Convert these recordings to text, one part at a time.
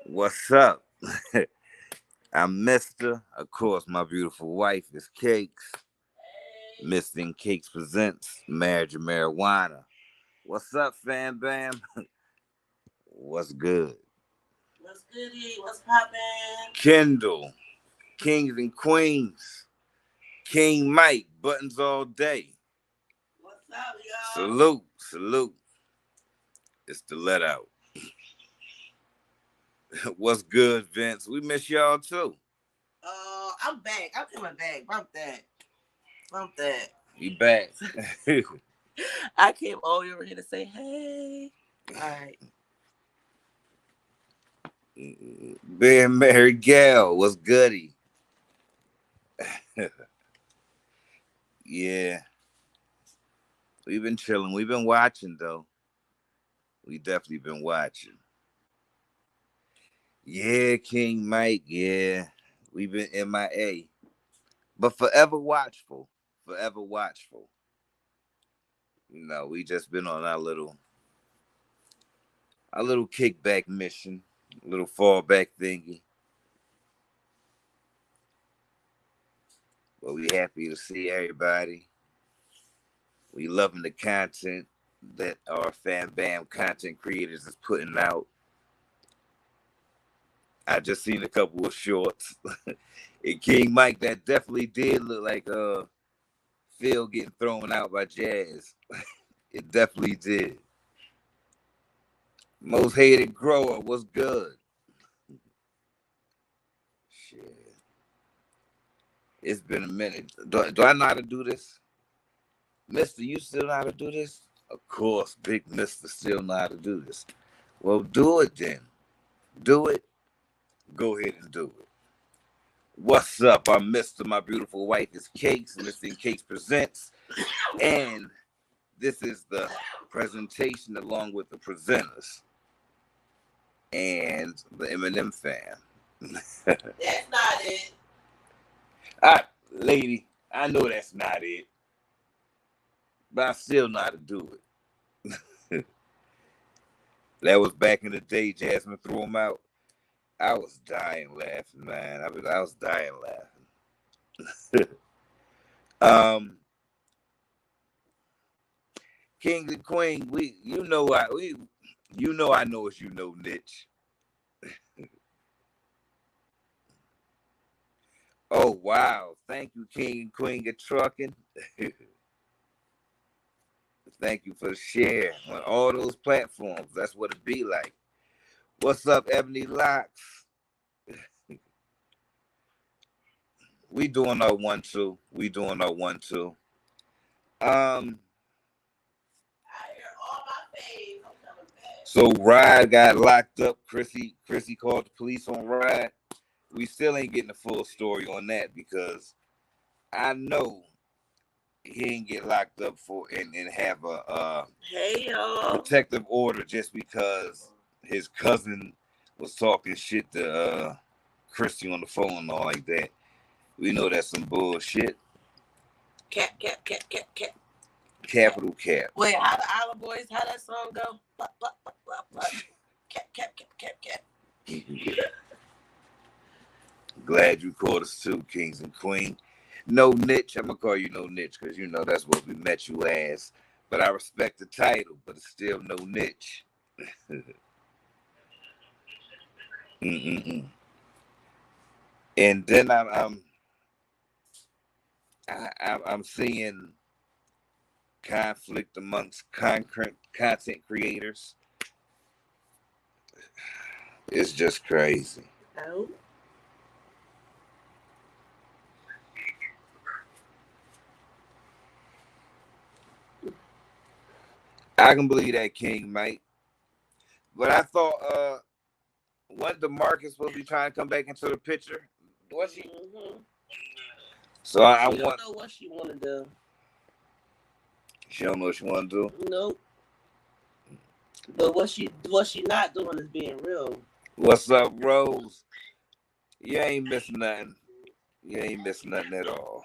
What's up? I'm Mista. Of course, my beautiful wife is Cakz. Mista and Cakz presents Marriage and Marijuana. What's up, fam bam? What's good? What's goody? What's poppin'? Kendall, Kings and Queens, King Mike, buttons all day. What's up, y'all? Salute, salute. It's the let out. What's good, Vince? We miss y'all too. I'm back. I'm coming back. Bump that. Bump that. You back. I came all over here to say, hey. All right. Being married gal, what's goody? Yeah. We've been chilling. We've been watching though. We definitely been watching. Yeah, King Mike, yeah. We've been MIA. But forever watchful. Forever watchful. We just been on our little kickback mission, a little fallback thingy. But we happy to see everybody. We loving the content that our Fan Bam content creators is putting out. I just seen a couple of shorts. And King Mike, that definitely did look like Phil getting thrown out by Jazz. It definitely did. Most hated grower was good. Shit. It's been a minute. Do I know how to do this? Mister, you still know how to do this? Of course, big Mister still know how to do this. Well, do it then. Do it. Go ahead and do it. What's up? I'm Mr. My beautiful wife is Cakz. Mr. and Cakz presents. And this is the presentation along with the presenters and the Eminem fan. That's not it. Lady, I know that's not it. But I still know how to do it. That was back in the day. Jasmine threw him out. I was dying laughing, man. I was dying laughing. King and Queen, I know it's niche. Oh wow. Thank you, King and Queen of Trucking. Thank you for the share on all those platforms. That's what it be like. What's up, Ebony Locks? We doing our 1-2. So Ride got locked up. Chrissy called the police on Ride. We still ain't getting the full story on that because I know he ain't get locked up for and have a protective order just because his cousin was talking shit to Chrissy on the phone and all like that. We know that's some bullshit. Cap. Capital cap. Wait, how the Island Boys, how that song go? Blah, blah, blah, blah, blah. Cap. Glad you called us too, Kings and Queen. No niche. I'm gonna call you no niche because that's what we met you as. But I respect the title, but it's still no niche. And then I'm seeing conflict amongst content creators. It's just crazy. Oh. I can believe that, King Mike. But I thought wasn't DeMarcus supposed to be trying to come back into the picture? Was she? Mm-hmm. So I don't know what she want to do. She don't know what she want to do? Nope. But what she not doing is being real. What's up, Rose? You ain't missing nothing. You ain't missing nothing at all.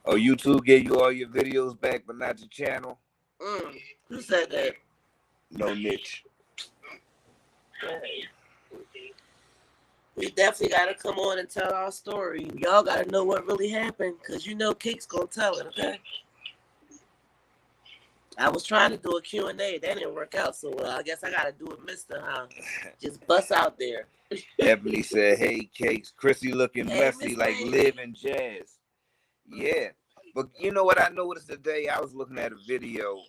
Oh, YouTube gave you all your videos back, but not your channel? Who said that? No niche. We definitely got to come on and tell our story. Y'all got to know what really happened because you know Cakz going to tell it, okay? I was trying to do a Q&A. That didn't work out so well. I guess I got to do it, Mista, huh? Just bust out there. Ebony said, hey, Cakz, Chrissy looking Hey, messy Miss like Baby. living jazz. Yeah. But you know what I noticed today? I was looking at a video.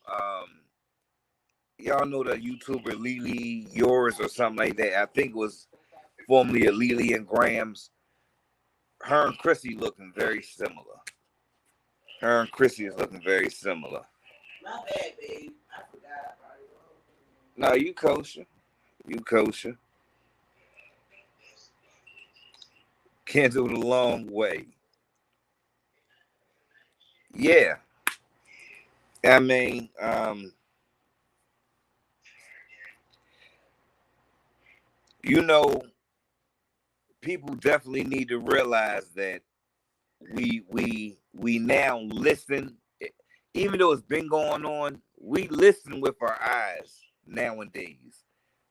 Y'all know the YouTuber Lily Yours or something like that. I think it was formerly a Lily and Grams. Her and Chrissy looking very similar. Her and Chrissy is looking very similar. My bad, babe. I forgot. No, you kosher. You kosher. Can't do it a long way. Yeah. I mean, you know, people definitely need to realize that we now listen, even though it's been going on, we listen with our eyes nowadays.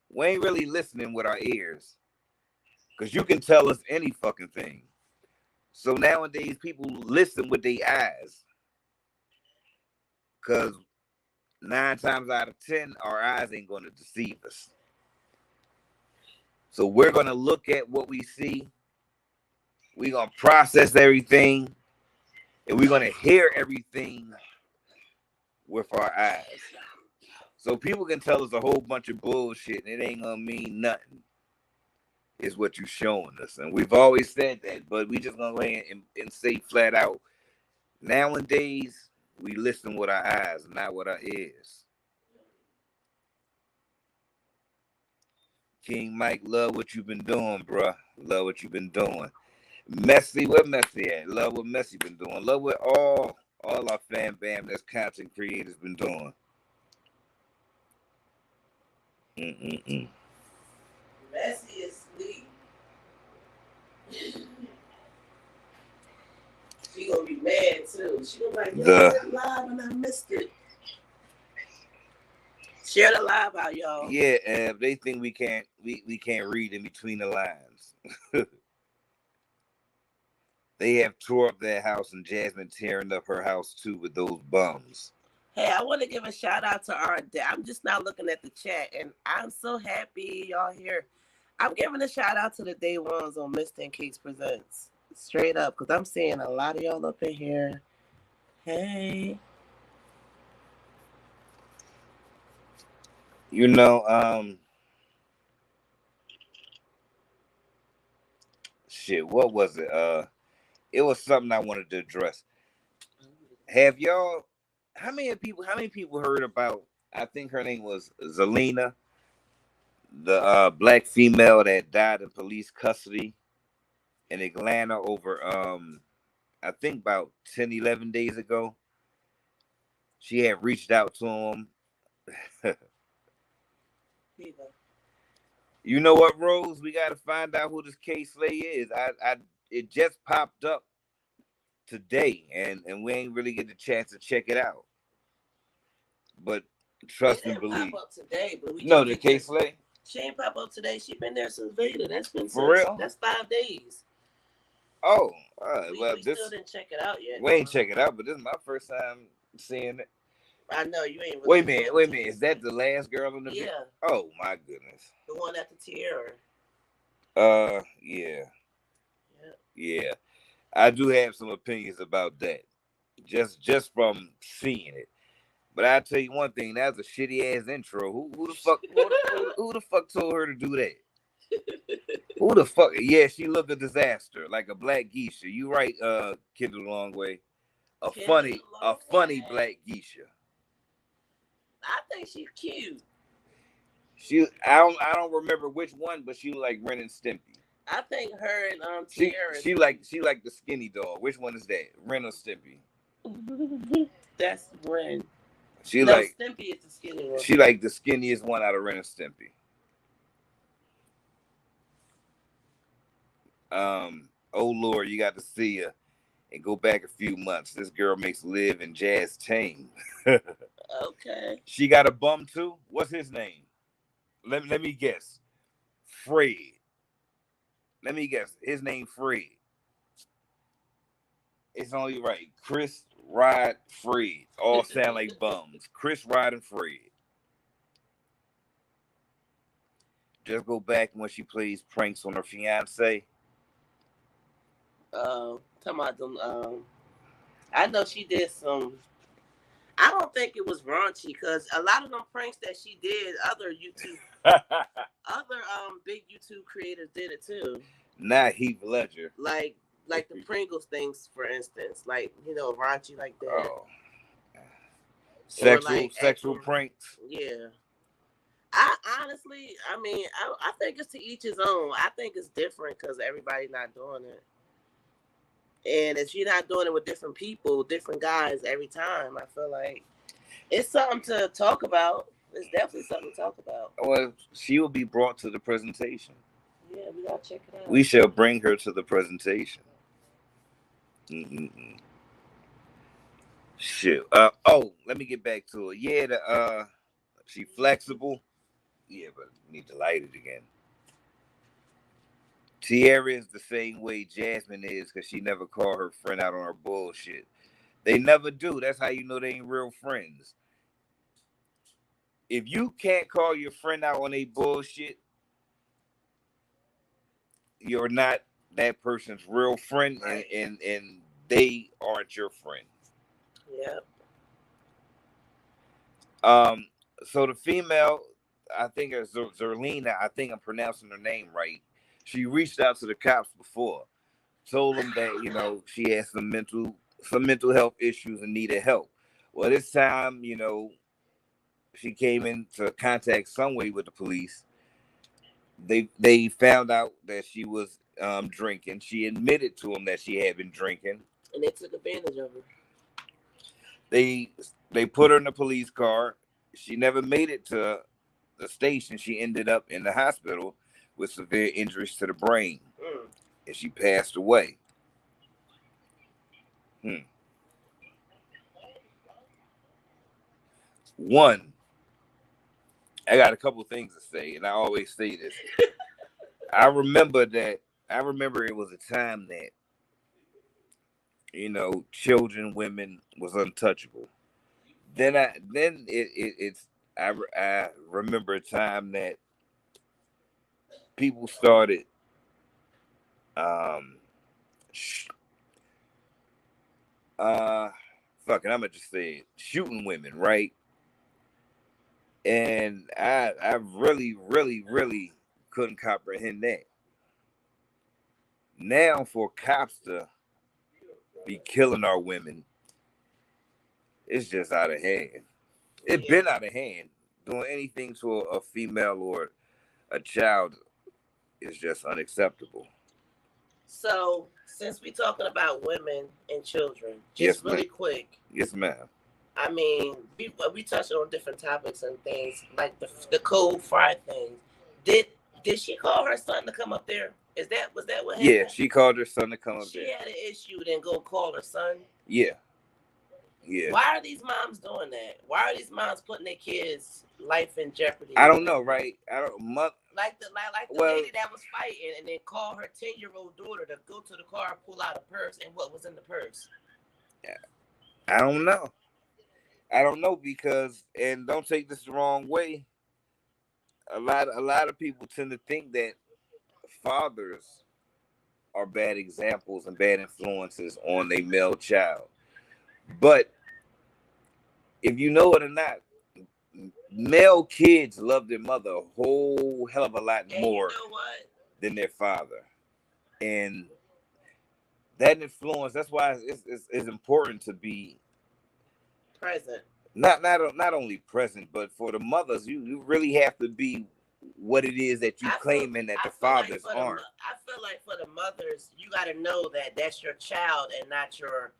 We ain't really listening with our ears. Because you can tell us any fucking thing. So nowadays people listen with their eyes. Because 9 times out of 10, our eyes ain't going to deceive us. So we're going to look at what we see. We're going to process everything. And we're going to hear everything with our eyes. So people can tell us a whole bunch of bullshit and it ain't going to mean nothing. Is what you're showing us. And we've always said that, but we just going to go ahead and say flat out, nowadays, we listen with our eyes, not with our ears. King Mike, love what you've been doing, bruh. Love what you've been doing. Messy, where Messy at? Love what Messy been doing. Love what all our fan bam that's content creators been doing. Messy is sweet. She gonna be mad too. She gonna be like, yo, I live and I missed it. Share the live out, y'all. Yeah, they think we can't read in between the lines. They have tore up their house and Jasmine tearing up her house too with those bums. Hey, I want to give a shout out to our dad. I'm just now looking at the chat and I'm so happy y'all here. I'm giving a shout out to the day ones on Mista and Cakz Presents. Straight up, because I'm seeing a lot of y'all up in here. Hey. You know, shit, what was it? It was something I wanted to address. Have y'all, how many people heard about, I think her name was Zelina, the black female that died in police custody in Atlanta over, I think about 10, 11 days ago. She had reached out to him. You know what, Rose? We got to find out who this K-Slay is. It just popped up today, and we ain't really get the chance to check it out. But trust and believe. Pop up today, but we no, the K-Slay. She ain't pop up today. She been there since Vader. That's been for real. That's 5 days. Oh, we still didn't check it out yet. We ain't check it out, but this is my first time seeing it. I know you ain't. Wait a minute. Is that the last girl in the video? Yeah. Oh my goodness. The one at the tier. Yeah. Yeah. I do have some opinions about that, just from seeing it. But I'll tell you one thing, that's a shitty ass intro. Who the fuck who the fuck told her to do that? Who the fuck? Yeah, she looked a disaster, like a black geisha. You right, Kendall Longway. A funny black geisha. I think she's cute. I don't remember which one, but she like Ren and Stimpy. I think her and Tiara. She like the skinny dog. Which one is that? Ren or Stimpy? That's Ren. Stimpy is the skinny one. She like the skinniest one out of Ren and Stimpy. Oh Lord, you got to see her and go back a few months. This girl makes live in jazz tame. Okay. She got a bum too. What's his name? Let me guess. Fred. Let me guess. His name Fred. It's only right. Chris, Rod, Fred. All sound like bums. Chris, Rod, and Fred. Just go back when she plays pranks on her fiance. Talking about them. I know she did some. I don't think it was raunchy because a lot of them pranks that she did, other big YouTube creators did it too. Not Heath Ledger. Like the Pringles things, for instance, like raunchy like that. Oh. Sexual pranks. Yeah. I honestly, I think it's to each his own. I think it's different because everybody's not doing it. And if you're not doing it with different people, different guys every time, I feel like it's something to talk about. It's definitely something to talk about. Well, she will be brought to the presentation. Yeah, we gotta check it out. We shall bring her to the presentation. Shit. Let me get back to it. Yeah, she flexible. Yeah, but need to light it again. Tierra is the same way Jasmine is because she never called her friend out on her bullshit. They never do. That's how you know they ain't real friends. If you can't call your friend out on a bullshit, you're not that person's real friend, right. and they aren't your friend. Yep. So the female, I think it's Zerlina, I think I'm pronouncing her name right. She reached out to the cops before, told them that, she had some mental health issues and needed help. Well, this time, she came into contact some way with the police. They found out that she was drinking. She admitted to them that she had been drinking. And they took advantage of her. They put her in the police car. She never made it to the station. She ended up in the hospital with severe injuries to the brain. And she passed away. One, I got a couple things to say, and I always say this. I remember it was a time that, children, women was untouchable. I remember a time that people started I'm gonna just say it, shooting women, right? And I really, really, really couldn't comprehend that. Now for cops to be killing our women, it's just out of hand. It's been out of hand. Doing anything to a female or a child is just unacceptable. So, since we're talking about women and children, just really quick. Yes, ma'am. We touched on different topics and things, like the cold fry thing. Did she call her son to come up there? Was that what happened? Yeah, she called her son to come up there. She had an issue, then go call her son? Yeah. Yeah. Why are these moms doing that? Why are these moms putting their kids' life in jeopardy? I don't know, right? Like the lady that was fighting and then call her 10-year-old daughter to go to the car and pull out a purse, and what was in the purse? Yeah. I don't know because, and don't take this the wrong way, a lot of people tend to think that fathers are bad examples and bad influences on a male child. But if you know it or not, male kids love their mother a whole hell of a lot more than their father. And that influence, that's why it's important to be present. Not only present, but for the mothers, you really have to be what it is that you claiming that the fathers aren't. I feel like for the mothers, you got to know that that's your child and not your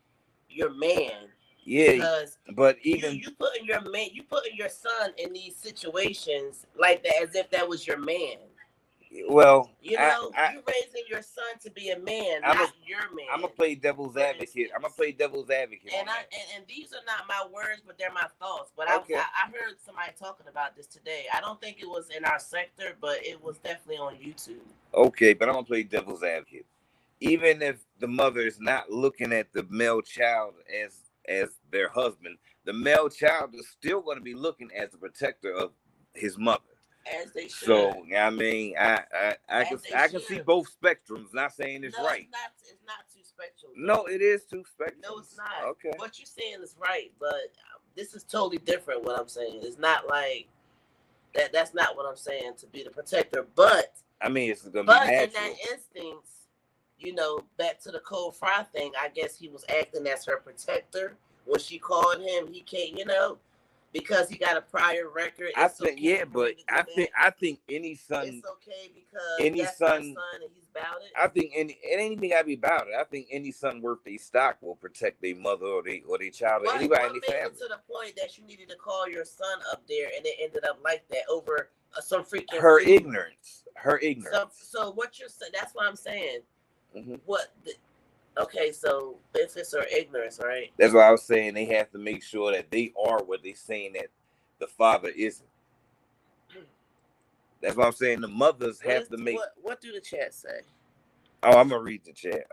man. Yeah, because but even you putting your son in these situations like that as if that was your man. Well, You know, you raising your son to be a man, not your man. I'm gonna play devil's advocate. And these are not my words, but they're my thoughts. But okay. I heard somebody talking about this today. I don't think it was in our sector, but it was definitely on YouTube. Okay, but I'm gonna play devil's advocate. Even if the mother is not looking at the male child as their husband, the male child is still going to be looking as the protector of his mother. As they should. So I mean, I can see both spectrums. Not saying it's right. It's not two spectrums. No, it is two spectrums. No, it's not. Okay. What you're saying is right, but this is totally different. What I'm saying, it's not like that. That's not what I'm saying, to be the protector. But I mean, it's gonna be natural. But in that instance, you know, back to the Cole Fry thing, I guess he was acting as her protector when she called him. He can't, you know, because he got a prior record. I think, yeah, but I think any son. It's okay because that's my son and he's about it. I think it ain't even gotta be about it. I think any son worth their stock will protect their mother or their child or anybody in their family. To the point that you needed to call your son up there, and it ended up like that over some freaking her ignorance. So what you're saying? That's what I'm saying. Mm-hmm. Okay, so if it's her ignorance, right? That's why I was saying they have to make sure that they are what they're saying that the father isn't. That's why I'm saying the mothers have to make. What do the chat say? Oh, I'm gonna read the chat.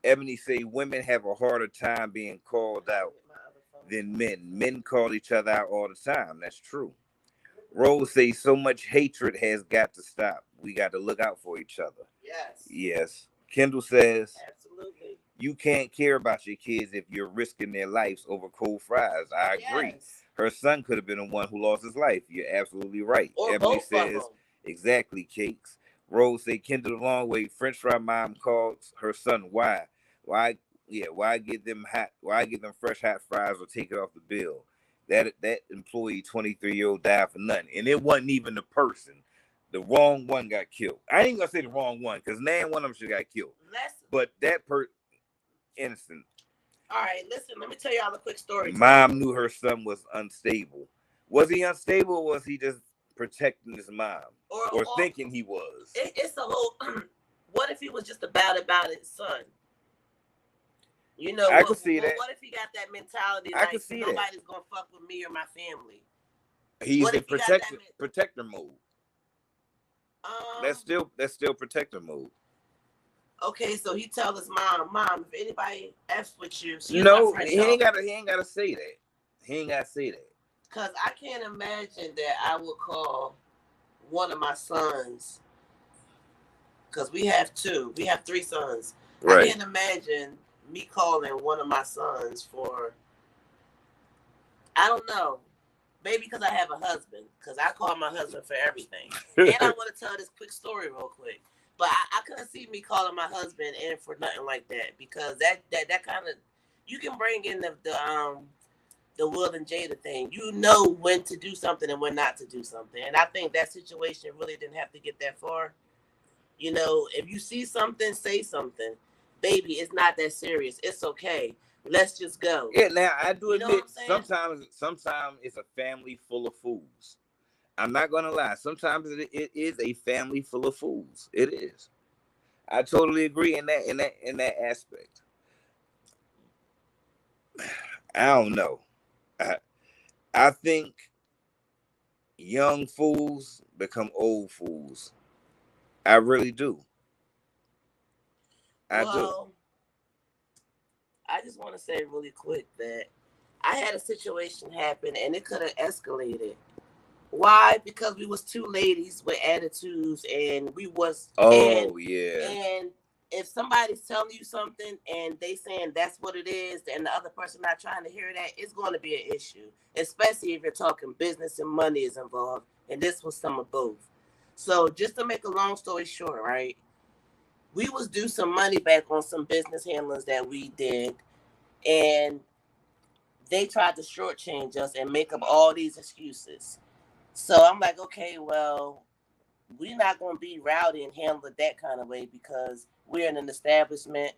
Ebony say women have a harder time being called out than men. Men call each other out all the time. That's true. Rose say so much hatred has got to stop. We got to look out for each other. Yes. Kendall says, absolutely. You can't care about your kids if you're risking their lives over cold fries. I agree. Yes. Her son could have been the one who lost his life. You're absolutely right. Or Ebony says, exactly, Cakz. Rose say, Kendall the long way. French fry mom calls her son. Why get them fresh hot fries or take it off the bill? That employee, 23-year-old, died for nothing. And it wasn't even the person. The wrong one got killed. I ain't gonna say the wrong one because none one of them should got killed. But that innocent. All right, listen, let me tell y'all a quick story. Mom knew her son was unstable. Was he unstable or was he just protecting his mom? Or thinking he was? It's a whole, what if he was just about his son? You know, I can see that. What if he got that mentality like nobody's gonna fuck with me or my family? He's in protector mode. That's still protector mode. Okay, so he tells his mom, if anybody F's with you, no, he ain't gotta say that. He ain't gotta say that. Cause I can't imagine that I would call one of my sons. Cause we have three sons. Right. I can't imagine me calling one of my sons for. I don't know. Maybe because I have a husband, because I call my husband for everything. And I want to tell this quick story real quick. But I couldn't see me calling my husband in for nothing like that, because that kind of, you can bring in the Will and Jada thing. You know when to do something and when not to do something. And I think that situation really didn't have to get that far. You know, if you see something, say something. Baby, it's not that serious. It's okay. Let's just go. Yeah, now I do admit sometimes it's a family full of fools. I'm not gonna lie. Sometimes it is a family full of fools. It is. I totally agree in that aspect. I don't know. I think young fools become old fools. I really do. I do. I just want to say really quick that I had a situation happen and it could have escalated. Why? Because we was two ladies with attitudes and we was. And if somebody's telling you something and they saying that's what it is and the other person not trying to hear that, it's going to be an issue. Especially if you're talking business and money is involved. And this was some of both. So just to make a long story short, right? We was due some money back on some business handlers that we did, and they tried to shortchange us and make up all these excuses. So I'm like, okay, well, we're not going to be rowdy and handle it that kind of way because we're in an establishment.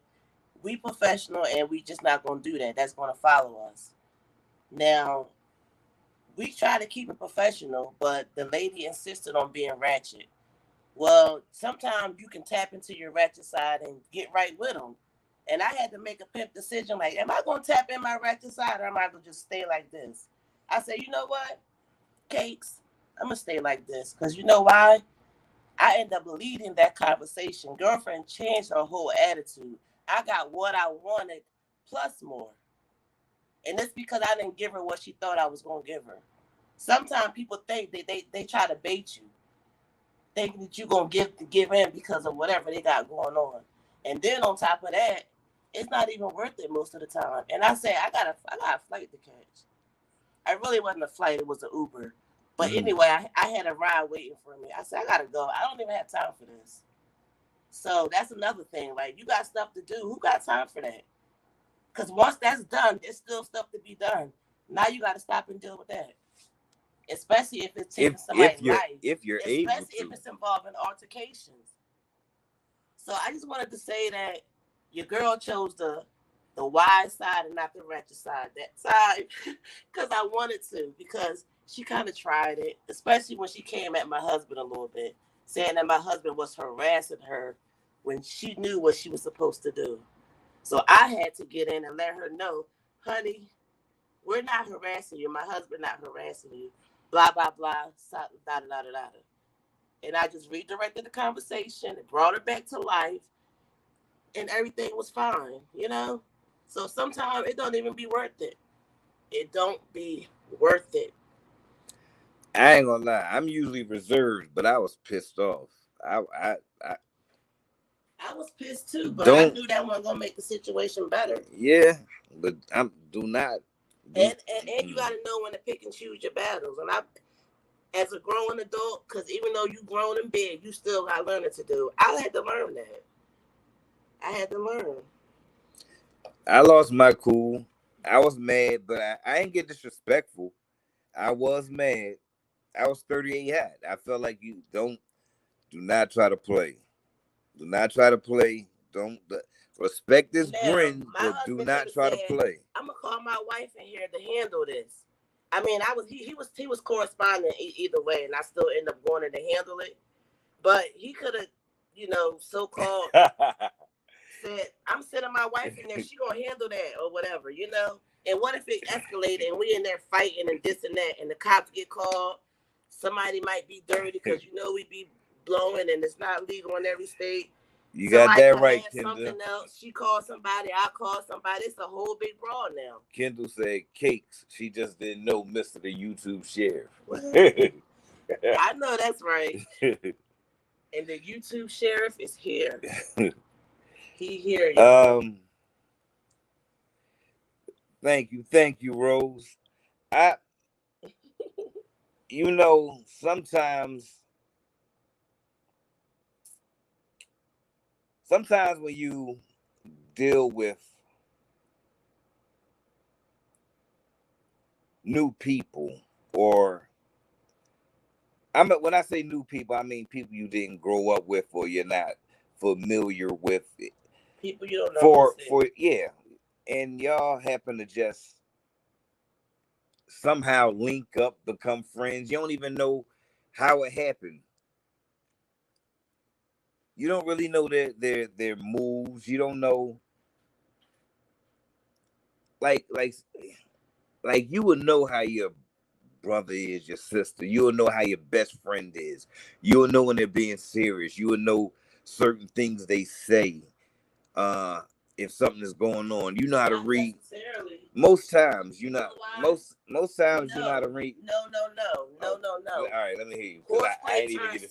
We professional, and we just not going to do that. That's going to follow us. Now, we try to keep it professional, but the lady insisted on being ratchet. Well, sometimes you can tap into your ratchet side and get right with them. And I had to make a pimp decision like, am I going to tap in my ratchet side or am I going to just stay like this? I said, you know what, Cakes, I'm going to stay like this. Because you know why? I end up leading that conversation. Girlfriend changed her whole attitude. I got what I wanted plus more. And that's because I didn't give her what she thought I was going to give her. Sometimes people think they try to bait you, thinking that you're going to give in because of whatever they got going on. And then on top of that, it's not even worth it most of the time. And I say, I got a flight to catch. I really wasn't a flight, it was an Uber. But anyway, I had a ride waiting for me. I said, I got to go. I don't even have time for this. So that's another thing. Like, you got stuff to do. Who got time for that? Because once that's done, there's still stuff to be done. Now you got to stop and deal with that. Especially if it's taking somebody's life. If you're able to. Especially if it's involving altercations. So I just wanted to say that your girl chose the wise side and not the ratchet side. That side, because I wanted to. Because she kind of tried it. Especially when she came at my husband a little bit. Saying that my husband was harassing her when she knew what she was supposed to do. So I had to get in and let her know, honey, we're not harassing you. My husband not harassing you. Blah, blah, blah, da, da, da, da, da. And I just redirected the conversation and brought her back to life. And everything was fine, you know? So sometimes it don't even be worth it. It don't be worth it. I ain't gonna lie. I'm usually reserved, but I was pissed off. I was pissed too, but I knew that wasn't gonna make the situation better. Yeah, but do not. And you gotta know when to pick and choose your battles. And I, as a growing adult, because even though you grown and big, you still got learning to do. I had to learn that. I had to learn. I lost my cool. I was mad, but I ain't get disrespectful. I was mad. I was 38 hot. I felt like do not try to play. Do not try to play. Don't respect this grin, but do not try to play. I'm gonna call my wife in here to handle this. I mean, he was corresponding either way, and I still end up going in to handle it. But he could have, so-called said, "I'm sending my wife in there. She gonna handle that or whatever, And what if it escalated and we in there fighting and this and that, and the cops get called? Somebody might be dirty because we be blowing and it's not legal in every state. You got that right, Kendall. Something else. She called somebody. I called somebody. It's a whole big brawl now. Kendall said, "Cakz." She just didn't know Mr. the YouTube sheriff. I know that's right. And the YouTube sheriff is here. He here. Thank you, Rose. Sometimes when you deal with new people, or when I say new people, I mean people you didn't grow up with or you're not familiar with. People you don't know. And y'all happen to just somehow link up, become friends. You don't even know how it happened. You don't really know their moves. You don't know, like you would know how your brother is, your sister. You will know how your best friend is. You will know when they're being serious. You will know certain things they say. If something is going on, you know how to read. Most times, most times you know how to read. No. All right, let me hear you. I ain't even get to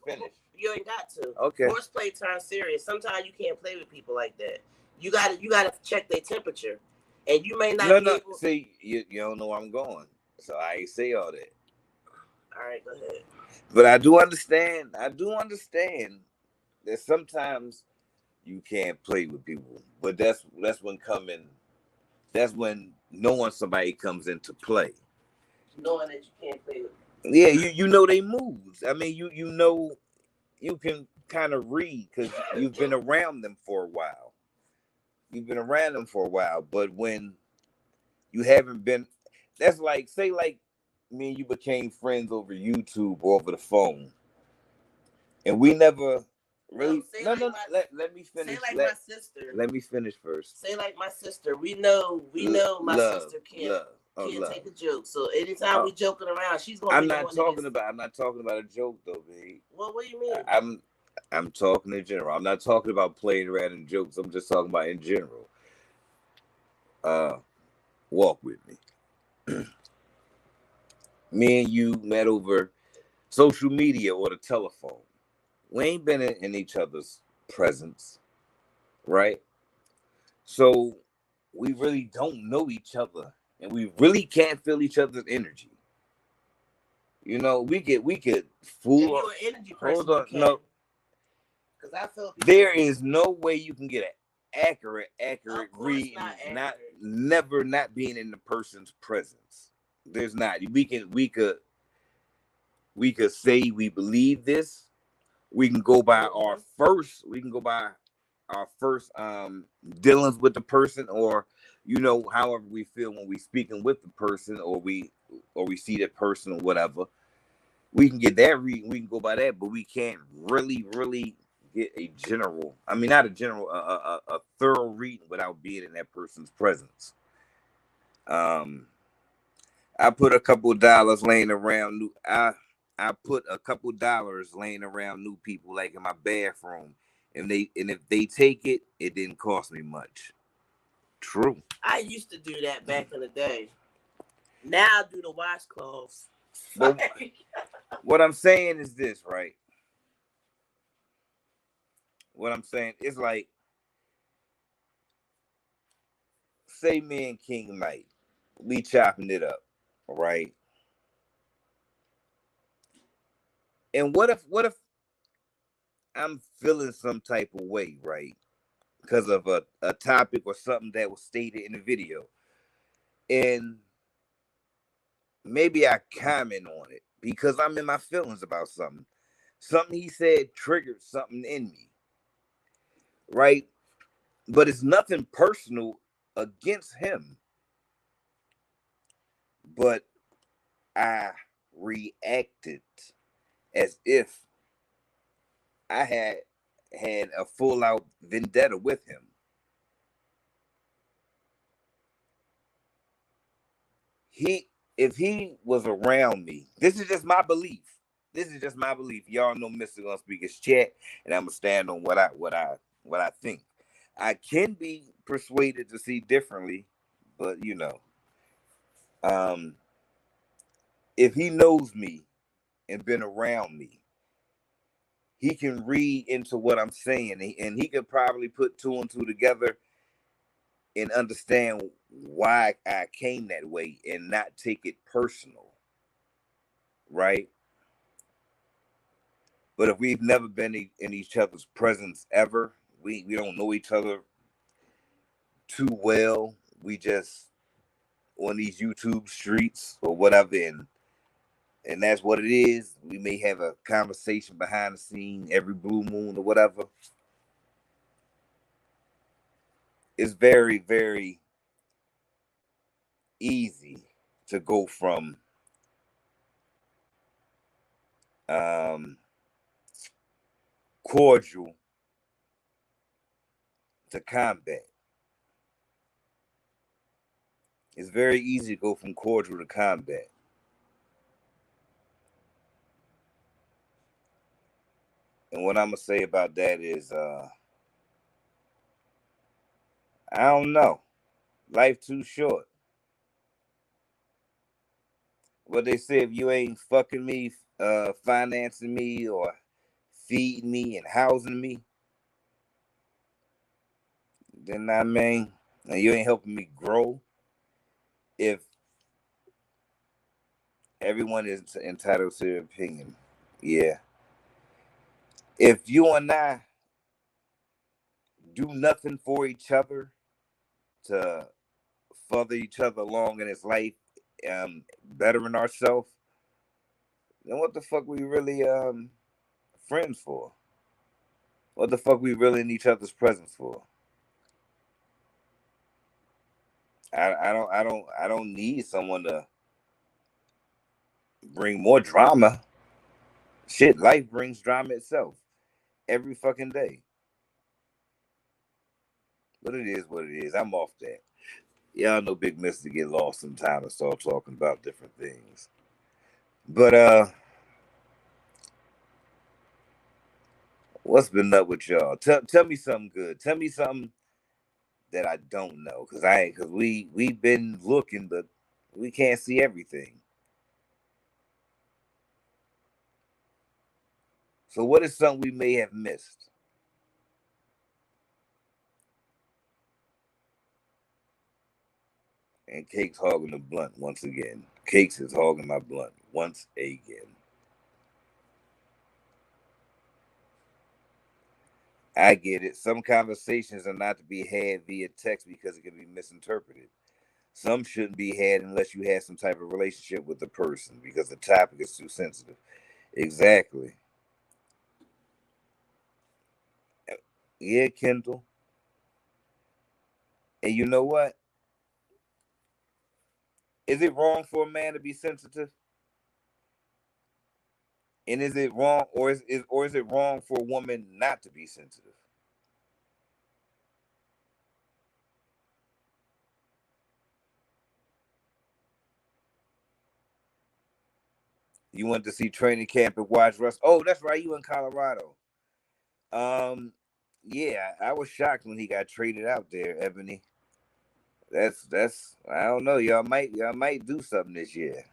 finish. You ain't got to. Okay. Horseplay turns serious. Sometimes you can't play with people like that. You gotta check their temperature, and you may not. No. See, you don't know where I'm going, so I ain't say all that. All right, go ahead. But I do understand that sometimes you can't play with people, but that's when knowing somebody comes into play. Knowing that you can't play with them. Yeah, you know they moves. I mean, you know, you can kind of read because you've been around them for a while. But when you haven't been, that's like, say me and you became friends over YouTube or over the phone. and we never really. No, No. Let me finish. Say like my sister. Let me finish first. Say like my sister. We know my sister can't take a joke. So anytime we joking around, she's gonna. I'm not talking about a joke though, babe. Well, what do you mean? I'm talking in general. I'm not talking about playing around in jokes. I'm just talking about in general. Walk with me. Me and you met over social media or the telephone. We ain't been in each other's presence, right? So we really don't know each other, and we really can't feel each other's energy. You know, we could fool. If you're an energy person, hold on, no. Because I feel there is no way you can get an accurate read, never not being in the person's presence. There's not. We could say we believe this. We can go by our first dealings with the person, or however we feel when we speaking with the person, or we see that person or whatever. We can get that read. We can go by that, but we can't really get a general. I mean, not a general, a thorough reading without being in that person's presence. I put a couple of dollars laying around. I put a couple dollars laying around new people, like in my bathroom, and if they take it, it didn't cost me much. True. I used to do that back in the day. Now I do the washcloths. But what I'm saying is this, right? What I'm saying is, like, say me and King Knight, we chopping it up, right? And what if I'm feeling some type of way, right? Because of a topic or something that was stated in the video. And maybe I comment on it because I'm in my feelings about something. Something he said triggered something in me, right? But it's nothing personal against him. But I reacted as if I had a full out vendetta with him. If he was around me, this is just my belief. Y'all know Mr. gonna speak his chat, and I'm gonna stand on what I think. I can be persuaded to see differently, but if he knows me and been around me, he can read into what I'm saying, and he could probably put two and two together and understand why I came that way and not take it personal, right? But if we've never been in each other's presence ever, we don't know each other too well. We just on these YouTube streets or whatever, and that's what it is. We may have a conversation behind the scene every blue moon or whatever. It's very, very easy to go from cordial to combat. It's very easy to go from cordial to combat. And what I'm gonna say about that is, I don't know. Life too short. What they say, if you ain't fucking me, financing me, or feeding me and housing me, then and you ain't helping me grow. If everyone is entitled to their opinion, yeah. If you and I do nothing for each other to further each other along in his life, bettering ourselves, then what the fuck we really friends for? What the fuck we really in each other's presence for? I don't need someone to bring more drama. Shit, life brings drama itself every fucking day. But it is what it is. I'm off that. Y'all know Big Mister get lost sometimes and start talking about different things. But what's been up with y'all? Tell me something good. Tell me something that I don't know, cause we've been looking, but we can't see everything. So what is something we may have missed? And Cake's hogging the blunt once again. Cakes is hogging my blunt once again. I get it. Some conversations are not to be had via text because it can be misinterpreted. Some shouldn't be had unless you have some type of relationship with the person because the topic is too sensitive. Exactly. Yeah, Kendall. And you know what? Is it wrong for a man to be sensitive? And is it wrong, or is it wrong for a woman not to be sensitive? You went to see training camp and watch Russ. Oh, that's right. You in Colorado. Um, yeah, I was shocked when he got traded out there, Ebony. That's I don't know. Y'all might do something this year.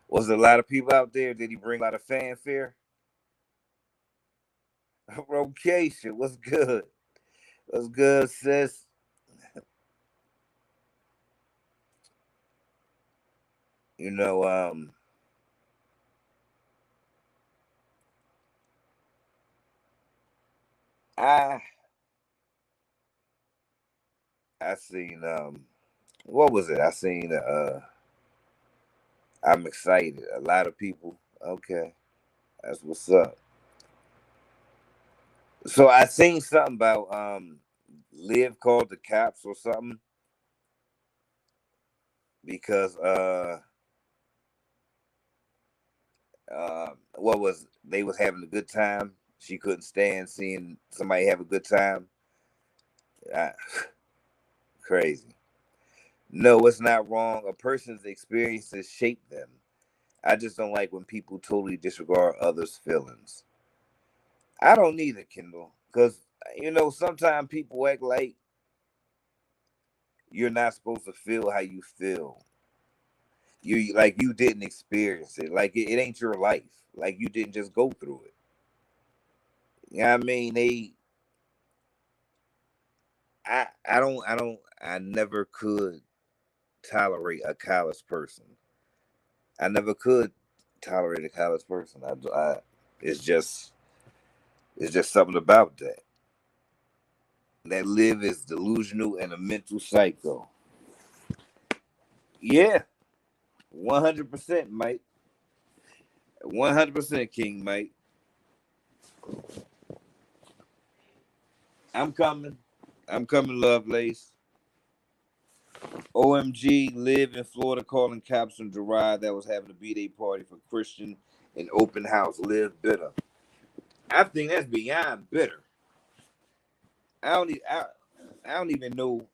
Was there a lot of people out there? Did he bring a lot of fanfare? Rocation, what's good? What's good, sis? You know, I I seen what was it? I seen I'm excited. A lot of people. Okay, that's what's up. So I seen something about Liv called the cops or something because what was they was having a good time. She couldn't stand seeing somebody have a good time. Ah, crazy. No, it's not wrong. A person's experiences shape them. I just don't like when people totally disregard others' feelings. I don't need it, Kendall, because sometimes people act like you're not supposed to feel how you feel. You like you didn't experience it. Like it ain't your life. Like you didn't just go through it. You know what I mean? I never could tolerate a callous person. I never could tolerate a callous person. It's just it's just something about that. That Liv is delusional and a mental psycho. Yeah, 100%, Mike. 100%, King Mike. I'm coming. I'm coming, Lovelace. OMG, Liv in Florida calling cops on Gerard that was having a B-Day party for Christian in open house. Liv bitter. I think that's beyond bitter. I don't need. I don't even know.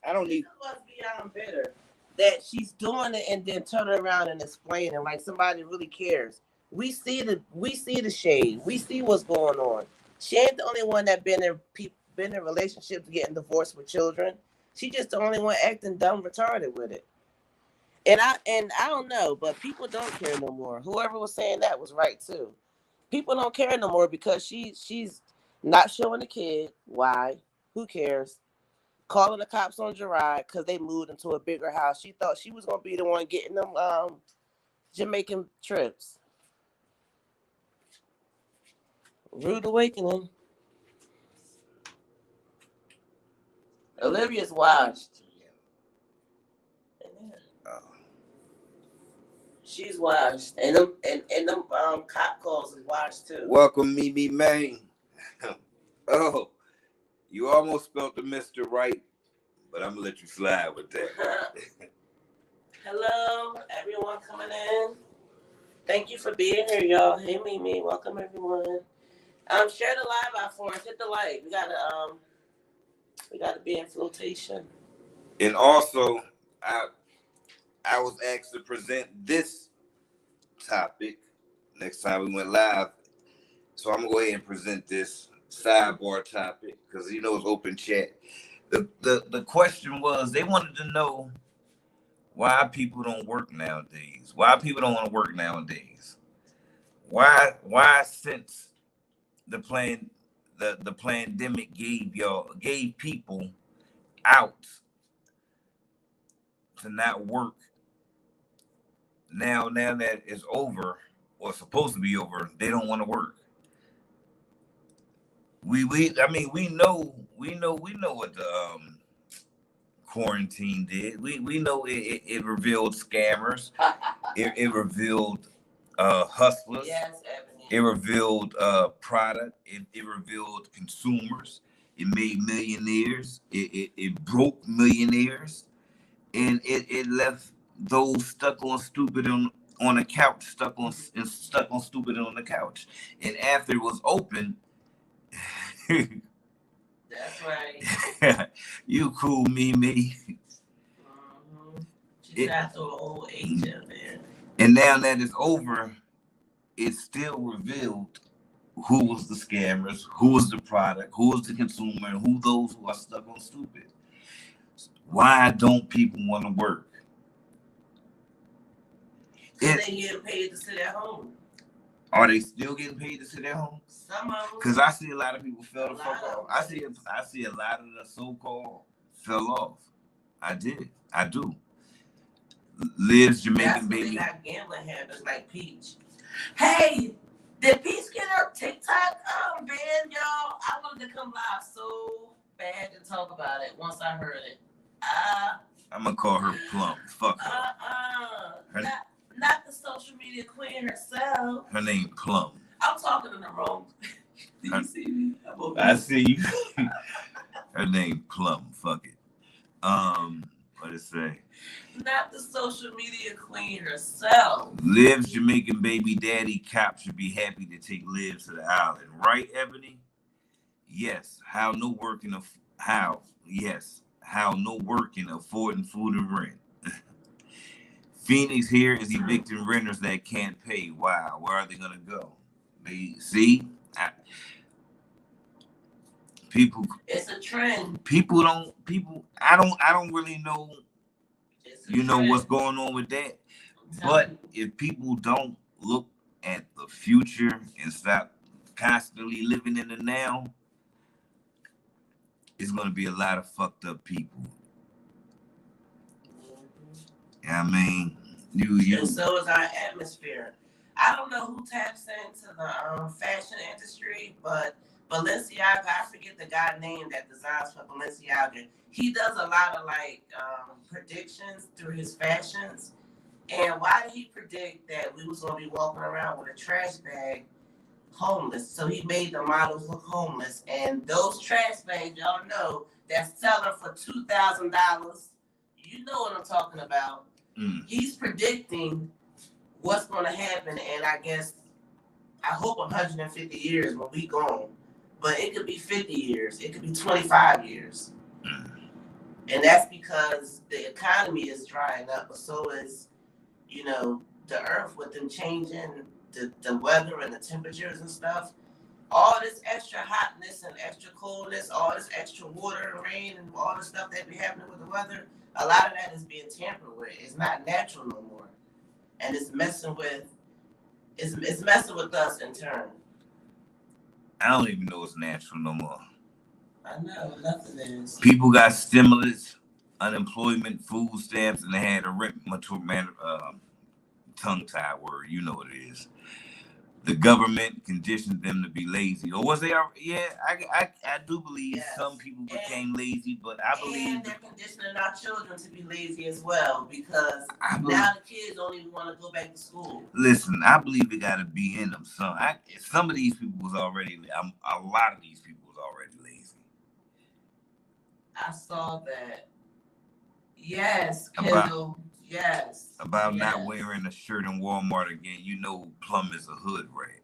I don't need. What's beyond bitter? That she's doing it and then turning around and explaining like somebody really cares. We see the shade. We see what's going on. She ain't the only one that been in relationships getting divorced with children. She just the only one acting dumb retarded with it. And I don't know, but people don't care no more. Whoever was saying that was right too. People don't care no more because she's not showing the kid. Why? Who cares? Calling the cops on Gerard because they moved into a bigger house. She thought she was gonna be the one getting them Jamaican trips. Rude awakening. Olivia's washed. Oh. She's washed, and them cop calls is washed too. Welcome, Mimi May. Oh, you almost spelled the Mister right, but I'm gonna let you slide with that. Hello, everyone coming in. Thank you for being here, y'all. Hey, Mimi. Welcome, everyone. Share the live out for us. Hit the like. We gotta be in flotation. And also, I was asked to present this topic next time we went live. So I'm gonna go ahead and present this sidebar topic because you know it's open chat. The question was they wanted to know why people don't work nowadays. Why people don't want to work nowadays. Why since the pandemic gave people out to not work. Now that it's over or supposed to be over, they don't want to work. We know what the quarantine did. We know it revealed scammers. It revealed hustlers. Yes, Ebony. It revealed product. It revealed consumers. It made millionaires. It broke millionaires, and it left those stuck on stupid on the couch, stuck on stupid on the couch. And after it was open, that's right. You cool, Mimi. Mm-hmm. She's not so old age up there. And now that it's over, it's still revealed who was the scammers, who was the product, who was the consumer, and who those who are stuck on stupid. Why don't people want to work? Because they get paid to sit at home. Are they still getting paid to sit at home? Some of them. Because I see a lot of people fell the fuck off. I see a lot of the so-called fell off. I do. Lives Jamaican baby. They got gambling habits like Peach. Hey, did Peach get her TikTok banned, y'all? I wanted to come live so bad to talk about it once I heard it. I'm gonna call her Plum. Fuck her. Not the social media queen herself. Her name Plum. I'm talking in the wrong. Do you see me? I see you. Her name Plum. Fuck it. What it say? Not the social media queen herself. Liv's Jamaican baby daddy cop should be happy to take Liv to the island, right, Ebony? Yes. How no work in affording food and rent. Phoenix here is evicting renters that can't pay. Wow, where are they gonna go? They see, people. It's a trend. I don't really know. You know what's going on with that. But if people don't look at the future and stop constantly living in the now, it's gonna be a lot of fucked up people. I mean, you. And so is our atmosphere. I don't know who taps into the fashion industry, but Balenciaga, I forget the guy name that designs for Balenciaga. He does a lot of predictions through his fashions. And why did he predict that we was gonna be walking around with a trash bag, homeless? So he made the models look homeless. And those trash bags, y'all know, that's selling for $2,000. You know what I'm talking about. He's predicting what's going to happen, and I hope 150 years when we gone, but it could be 50 years, it could be 25 years, and that's because the economy is drying up, but so is, the earth with them changing the weather and the temperatures and stuff. All this extra hotness and extra coldness, all this extra water and rain and all the stuff that be happening with the weather, a lot of that is being tampered with. It's not natural no more. And it's messing with us in turn. I don't even know it's natural no more. I know, nothing is. People got stimulus, unemployment, food stamps, and they had a tongue-tied word. You know what it is. The government conditioned them to be lazy. Or was they? Yeah, I do believe some people became lazy, but I believe... And they're conditioning our children to be lazy as well, because now the kids don't even want to go back to school. Listen, I believe it got to be in them. Some of these people was already... a lot of these people was already lazy. I saw that. Yes, Kendall. Yes. About not wearing a shirt in Walmart again. You know, plum is a hood rat.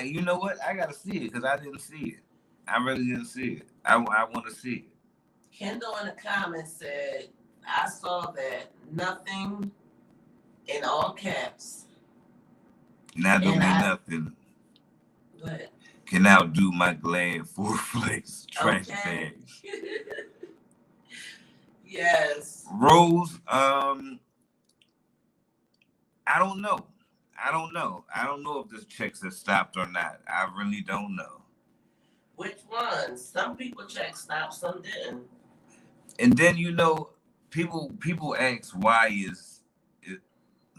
You know what? I gotta see it because I didn't see it. I really didn't see it. I want to see it. Kendall in the comments said, I saw that nothing in all caps. Now don't mean nothing. What? Can outdo my glad 4 flex trash bag. Yes. Rose, I don't know. I don't know if this checks have stopped or not. I really don't know. Which ones? Some people check stopped, some didn't. And then people ask why is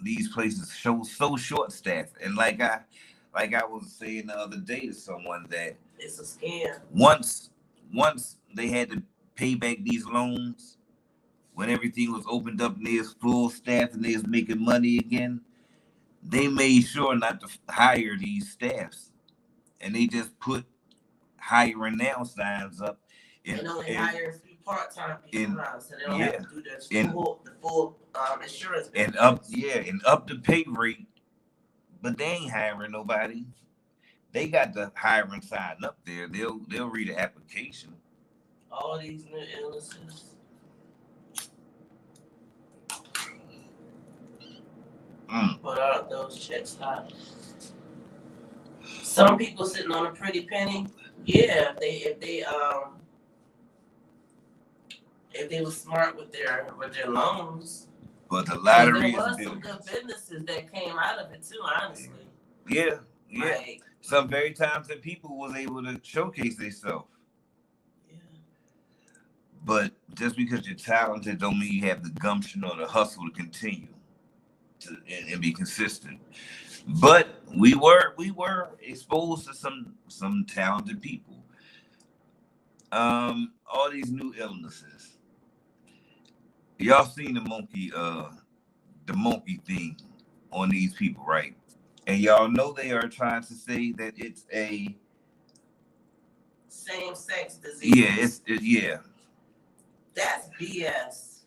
these places so short staffed, and like I was saying the other day to someone that it's a scam. Once they had to pay back these loans, when everything was opened up and they was full staff and they was making money again, they made sure not to hire these staffs, and they just put hiring now signs up. And only hire a few part-time people now, so they don't have to do the full insurance. And up the pay rate, but they ain't hiring nobody. They got the hiring sign up there. They'll read the application. All these new illnesses. But aren't those checks high? Some people sitting on a pretty penny. Yeah, if they were smart with their loans. But the lottery there was some good businesses that came out of it too, honestly. Yeah. Like, some very talented people was able to showcase themselves. Yeah. But just because you're talented don't mean you have the gumption or the hustle to continue and be consistent. But we were exposed to some talented people. All these new illnesses. Y'all seen the monkey thing on these people, right? And y'all know they are trying to say that it's a same-sex disease. Yeah. That's BS.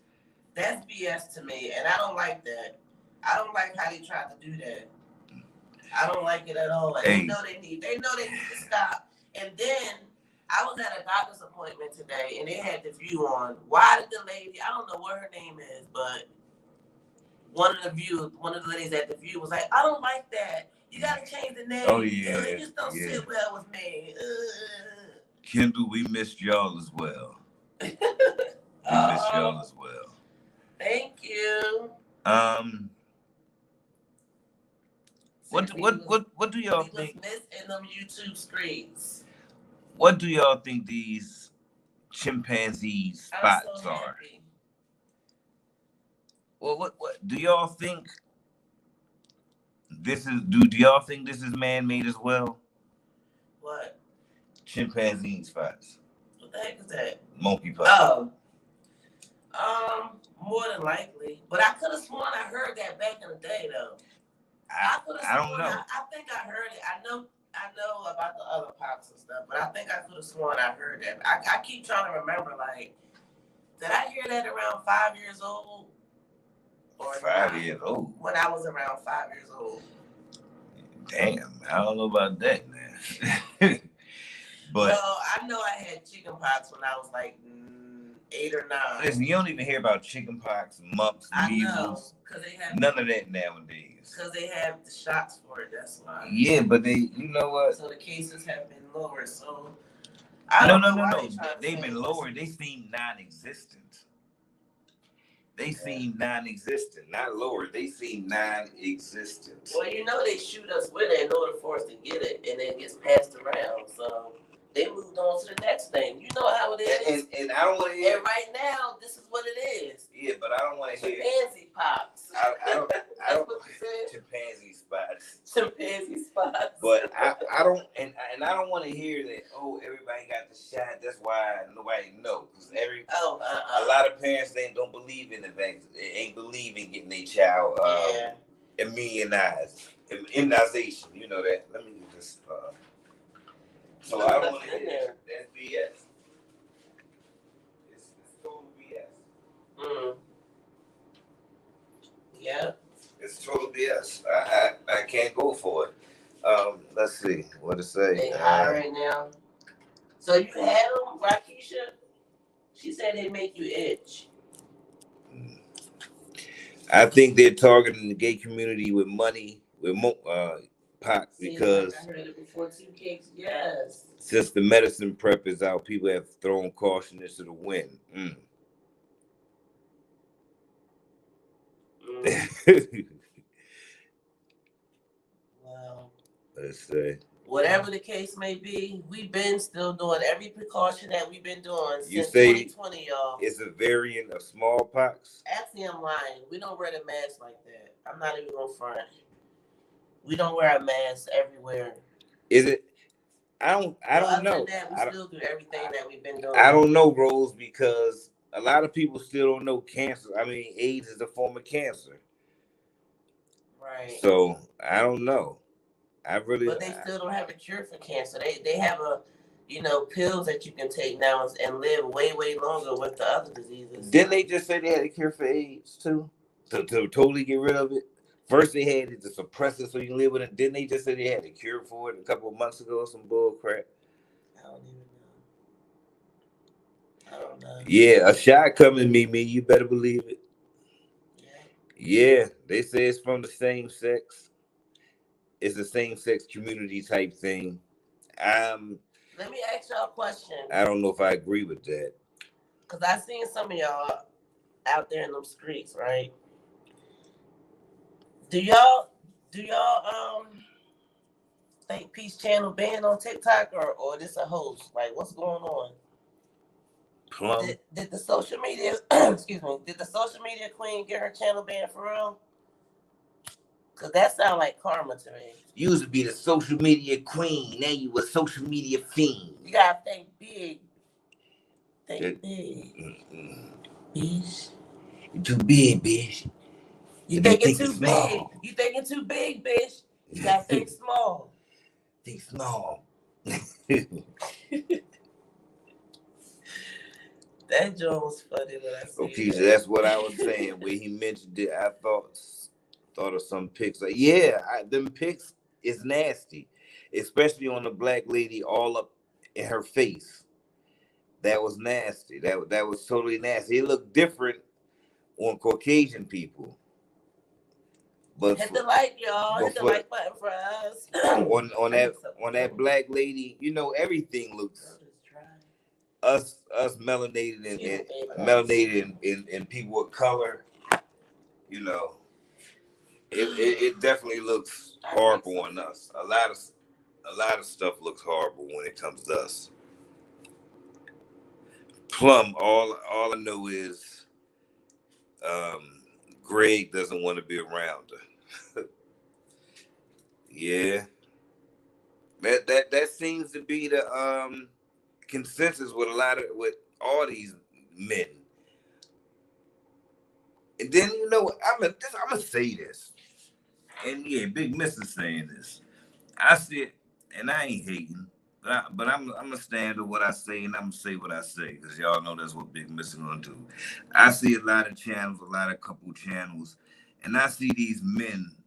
That's BS to me, and I don't like that. I don't like how they tried to do that. I don't like it at all. Like, they know they need to stop. And then I was at a doctor's appointment today, and they had the View on. Why did the lady? I don't know what her name is, but one of the ladies at the View was like, "I don't like that. You gotta change the name. Oh yeah, it just don't sit well with me." Kendall, we missed y'all as well. We missed y'all as well. Thank you. What do y'all think? In them YouTube streets. What do y'all think these chimpanzee spots are? Well, what do y'all think? Do y'all think this is man-made as well? What? Chimpanzee spots. What the heck is that? Monkey spots. Oh. More than likely. But I could have sworn I heard that back in the day, though. I don't know. I think I heard it. I know about the other pops and stuff, but I think I could have sworn I heard that. I keep trying to remember, like, did I hear that around 5 years old? Or 5 years old? When I was around 5 years old. Damn, I don't know about that, man. But well, I know I had chicken pox when I was like 8 or 9. Listen, you don't even hear about chicken pox, mumps, measles. None of that nowadays. Because they have the shots for it, that's why. Yeah, but you know what? So the cases have been lower, so... No. They've been lowered. They seem non-existent. They seem non-existent, not lowered. They seem non-existent. Well, you know they shoot us with it in order for us to get it, and it gets passed around, so... They moved on to the next thing. You know how it is. And I don't want to hear. And right now, this is what it is. Yeah, but I don't want to hear. Chimpanzee pops. I don't. What you said? Chimpanzee spots. Chimpanzee spots. But I don't, and I don't want to hear that. Oh, everybody got the shot. That's why nobody knows. Because a lot of parents don't believe in the vaccine. They ain't believe in getting their child immunized. Immunization. You know that. Let me just. So I don't want to hear that. That's BS. It's going Yeah. It's total BS. I can't go for it. Let's see what to say. They high right now. So you had them, Rakisha? She said they make you itch. I think they're targeting the gay community with money, with pot, because I heard it before too, Cakz. Yes. Since the medicine prep is out, people have thrown caution into the wind. Wow. Let's say. Whatever the case may be, we've been still doing every precaution that we've been doing You since say 2020, y'all. It's a variant of smallpox? Actually, I'm lying. We don't wear the mask like that. I'm not even going to front. We don't wear a mask everywhere. Is it? I don't know. That, we still do everything that we've been doing. I don't know, Rose, because a lot of people still don't know cancer. I mean, AIDS is a form of cancer. Right. So I don't know. But they still don't have a cure for cancer. They have pills that you can take now and live way, way longer with the other diseases. Didn't they just say they had a cure for AIDS too? To totally get rid of it? First they had it to suppress it so you can live with it. Didn't they just say they had a cure for it a couple of months ago or some bull crap? I don't even know. I don't know. Yeah, a shot coming, Mimi. You better believe it. Yeah, they say it's from the same sex. It's the same sex community type thing. Let me ask y'all a question. I don't know if I agree with that. Because I seen some of y'all out there in them streets, right? Do y'all think Peace Channel banned on TikTok or this a host? Like, what's going on? Did the social media excuse me, did the social media queen get her channel banned for real? Cause that sound like karma to me. You used to be the social media queen, now you a social media fiend. You gotta think big. Think big. Bitch. You're too big, bitch. You thinking too big. You thinking too big, bitch. You gotta think small. Think small. That joke was funny when I said okay, so that's what I was saying. Where he mentioned it, I thought of some pics. Like, them pics is nasty, especially on the black lady all up in her face. That was nasty. That was totally nasty. It looked different on Caucasian people. But hit the like, y'all. Hit the like button for us. on that black lady, everything looks us melanated and people of color. It definitely looks horrible on us. A lot of stuff looks horrible when it comes to us. Plum, all I know is Greg doesn't want to be around her. Yeah. That seems to be the consensus with all these men. And then I'm gonna say this, and yeah, Big Mista saying this. I see it, and I ain't hating, but I'm gonna stand to what I say, and I'm gonna say what I say, because y'all know that's what Big Mista gonna do. I see a lot of channels, a lot of couple channels, and I see these men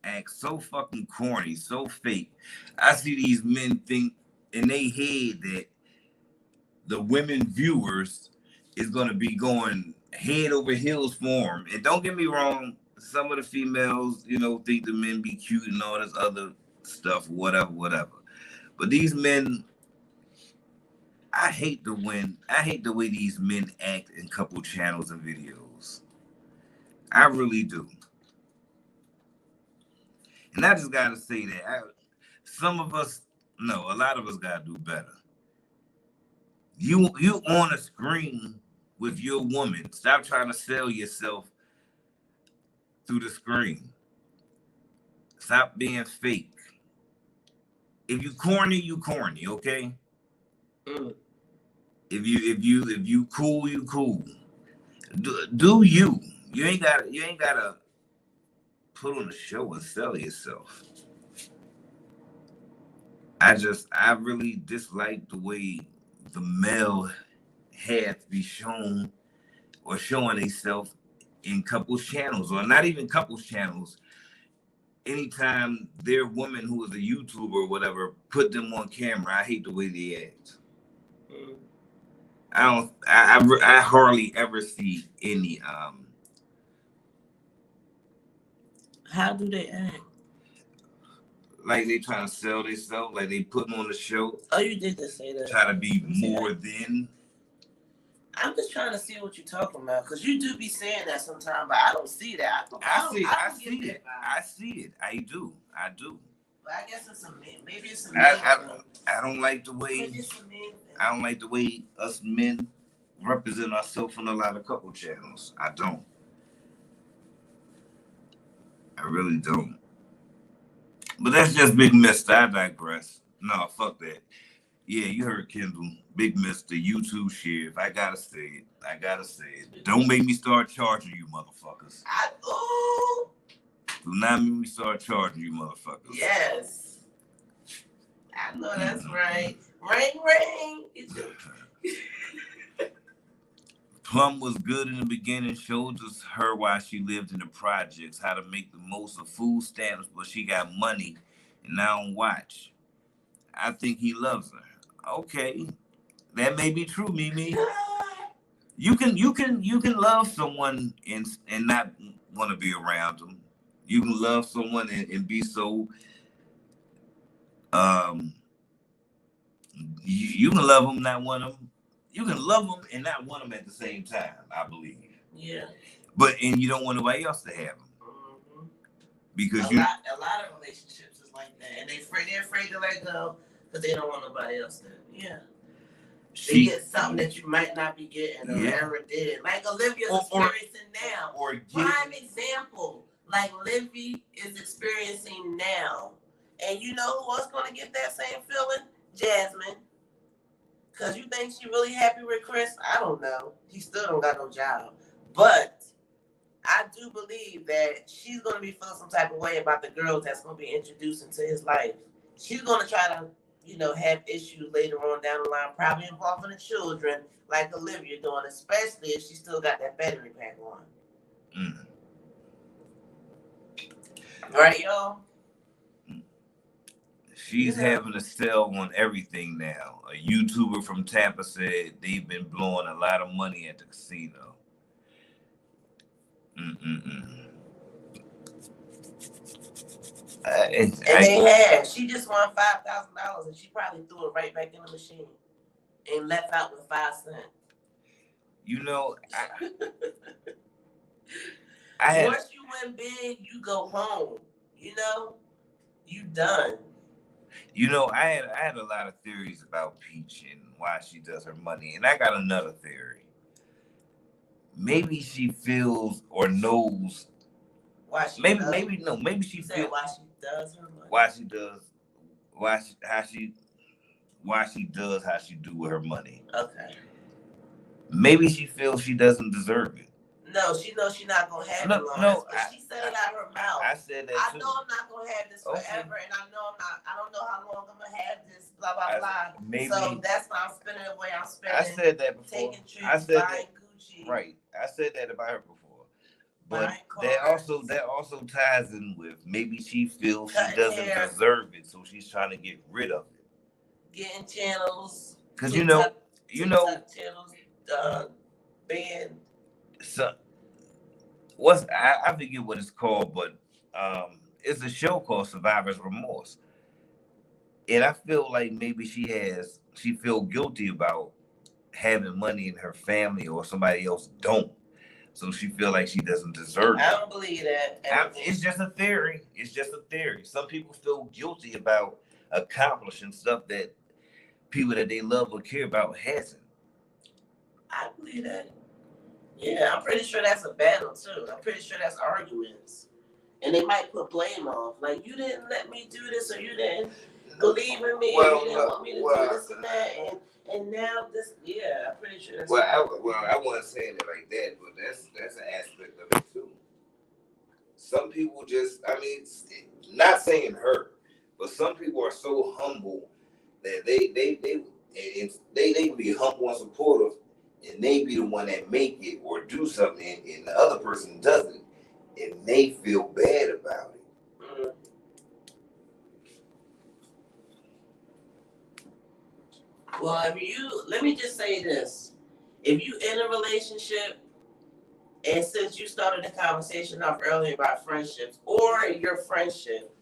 act so fucking corny, so fake. I see these men think in their head that the women viewers is gonna be going head over heels for them. And don't get me wrong, some of the females, think the men be cute and all this other stuff, whatever. But these men, I hate the way these men act in couple channels and videos. I really do. And I just gotta say that a lot of us gotta do better. You on a screen with your woman. Stop trying to sell yourself through the screen. Stop being fake. If you corny, you corny, okay? If you cool, you cool. Do you? You ain't gotta put on a show and sell yourself. I really dislike the way the male had to be shown or showing themselves in couples channels, or not even couples channels. Anytime their woman who is a YouTuber or whatever put them on camera, I hate the way they act. I hardly ever see any. How do they act? Like they trying to sell themselves, like they putting on the show. Oh, you did just say that. Try to be more than. I'm just trying to see what you're talking about, because you do be saying that sometimes, but I don't see that. I see it. I do. But I guess it's maybe it's a I don't like the way. I don't like the way us men represent ourselves on a lot of couple channels. I don't. I really don't. But that's just Big Mista. I digress. No, fuck that. Yeah, you heard Kendall. Big Mista, YouTube shit. If I gotta say it. Don't make me start charging you motherfuckers. Do not make me start charging you motherfuckers. Yes. I know that's right. Ring. Plum was good in the beginning, showed us her why she lived in the projects, how to make the most of food stamps, but she got money and now watch. I think he loves her. Okay. That may be true, Mimi. You can love someone and not want to be around them. You can love someone and be so you can love them, not want them. You can love them and not want them at the same time, I believe. Yeah. And you don't want nobody else to have them. Mm-hmm. Because a lot of relationships is like that, and they're afraid to let go because they don't want nobody else to. Yeah. They get something that you might not be getting or ever did. Like Olivia's experiencing now. Prime example. Like Livy is experiencing now. And you know who else going to get that same feeling? Jasmine. Because you think she really happy with Chris? I don't know. He still don't got no job. But I do believe that she's going to be feeling some type of way about the girls that's going to be introduced into his life. She's going to try to, have issues later on down the line, probably involving the children, like Olivia doing, especially if she still got that battery pack on. Mm. Right, y'all? She's having a sell on everything now. A YouTuber from Tampa said they've been blowing a lot of money at the casino. And they have. She just won $5,000 and she probably threw it right back in the machine and left out with 5 cents. Once you win big, you go home. You done. I had a lot of theories about Peach and why she does her money, and I got another theory. Maybe she feels or knows. Why she? Maybe she feels why she does her money. Why she does how she do with her money. Okay. Maybe she feels she doesn't deserve it. No, she knows she's not gonna have it long. She said it out of her mouth. I said that too. I know I'm not gonna have this forever, and I don't know how long I'm gonna have this. Blah blah blah. Maybe, so that's why I'm spending the way I'm spending. I said that before. Taking trips, buying Gucci. Right. I said that about her before. But that also ties in with maybe she feels she doesn't deserve it, so she's trying to get rid of it. Getting channels. Because channels, band. So I forget what it's called, but it's a show called Survivor's Remorse. And I feel like maybe she feels guilty about having money in her family or somebody else don't. So she feel like she doesn't deserve it. I don't believe that. It's just a theory. Some people feel guilty about accomplishing stuff that people that they love or care about hasn't. I believe that. Yeah, I'm pretty sure that's a battle too. I'm pretty sure that's arguments. And they might put blame off. Like, you didn't let me do this, or you didn't believe in me, you didn't want me to do this and that. And now this, I'm pretty sure that's I wasn't saying it like that, but that's an aspect of it too. Some people not saying her, but some people are so humble that they can be humble and supportive and they be the one that make it or do something, and the other person doesn't, and they feel bad about it. Mm-hmm. Well, let me just say this. If you in a relationship, and since you started the conversation off earlier about friendships or your friendship,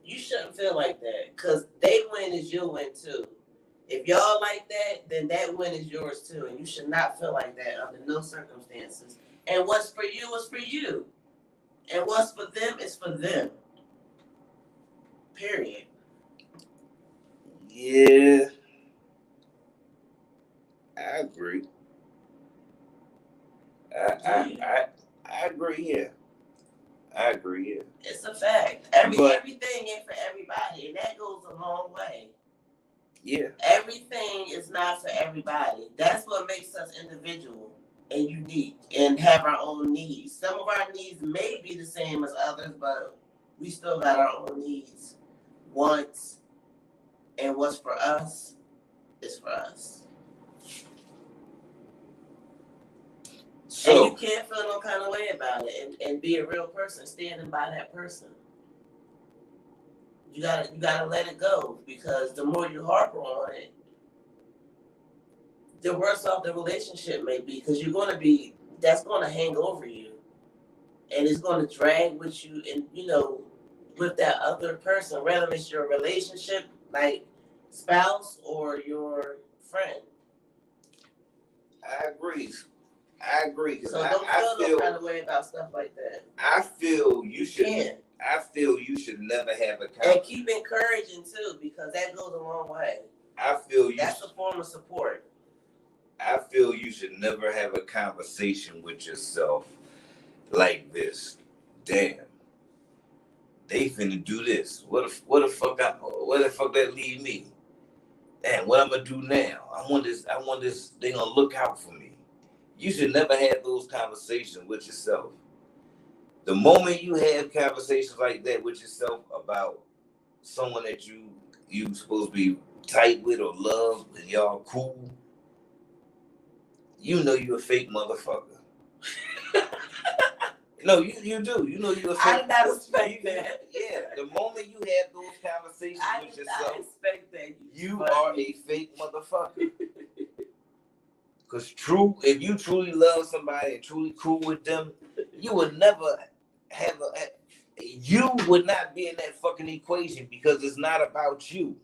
you shouldn't feel like that because they win is your win too. If y'all like that, then that win is yours too, and you should not feel like that under no circumstances. And what's for you is for you, and what's for them is for them. Period. Yeah, I agree. I agree. Yeah, I agree. Yeah, it's a fact. Everything ain't for everybody, and that goes a long way. Yeah, everything is not for everybody. That's what makes us individual and unique, and have our own needs. Some of our needs may be the same as others, but we still got our own needs, wants, and what's for us is for us. So, and you can't feel no kind of way about it, and be a real person standing by that person. You gotta let it go, because the more you harbor on it, the worse off the relationship may be, because that's going to hang over you, and it's going to drag with you, and with that other person, whether it's your relationship, like spouse, or your friend. I agree. So don't feel no kind of way about stuff like that. I feel you should. I feel you should never have a conversation. And keep encouraging too, because that goes a long way. I feel that's a form of support. I feel you should never have a conversation with yourself like this. Damn, they finna do this. What the fuck that leave me? Damn, what I'm gonna do now? I want this. They gonna look out for me. You should never have those conversations with yourself. The moment you have conversations like that with yourself about someone that you supposed to be tight with or love, and y'all cool, you know you a fake motherfucker. No, you do. You know you a fake. I did not expect that. Yeah, the moment you have those conversations with yourself, I expect that. You are a fake motherfucker. Because if you truly love somebody and truly cool with them, you would never you would not be in that fucking equation, because it's not about you.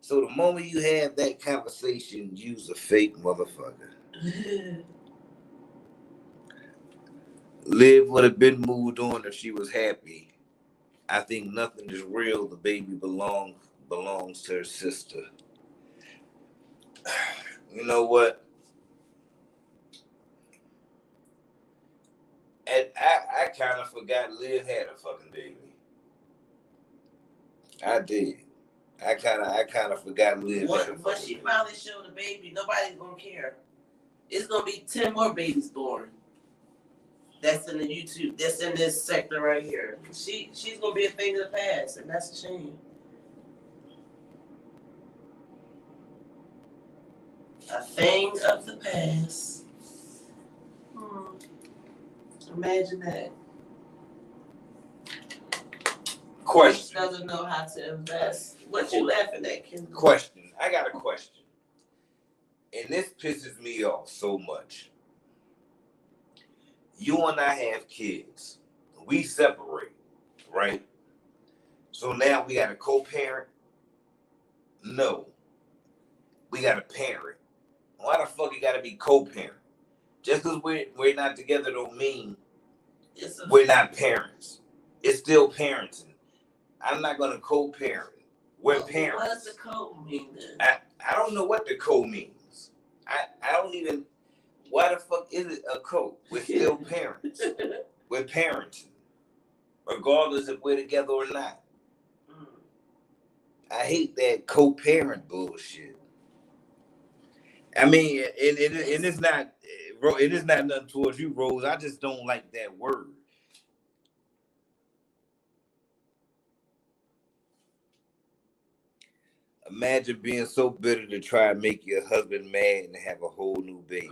So the moment you have that conversation, you's a fake motherfucker. Liv would have been moved on if she was happy. I think nothing is real. The baby belongs to her sister. You know what? And I kind of forgot Liv had a fucking baby. I did. I kind of forgot Liv had a fucking But she finally showed the baby. Nobody's gonna care. It's gonna be 10 more babies born. That's in the YouTube. That's in this sector right here. She's gonna be a thing of the past, and that's a shame. A thing of the past. Imagine that. Question. She doesn't know how to invest. What you laughing at, Kim? Question. I got a question. And this pisses me off so much. You and I have kids. We separate, right? So now we got a co-parent? No. We got a parent. Why the fuck you gotta be co-parent? Just because we're not together don't mean we're not parents. It's still parenting. I'm not gonna co-parent. We're parents. What does the co mean then? I don't know what the co means. I don't even. Why the fuck is it a co? We're still parents. We're parenting, regardless if we're together or not. I hate that co-parent bullshit. I mean, and it's not. It is not nothing towards you, Rose. I just don't like that word. Imagine being so bitter to try and make your husband mad and have a whole new baby.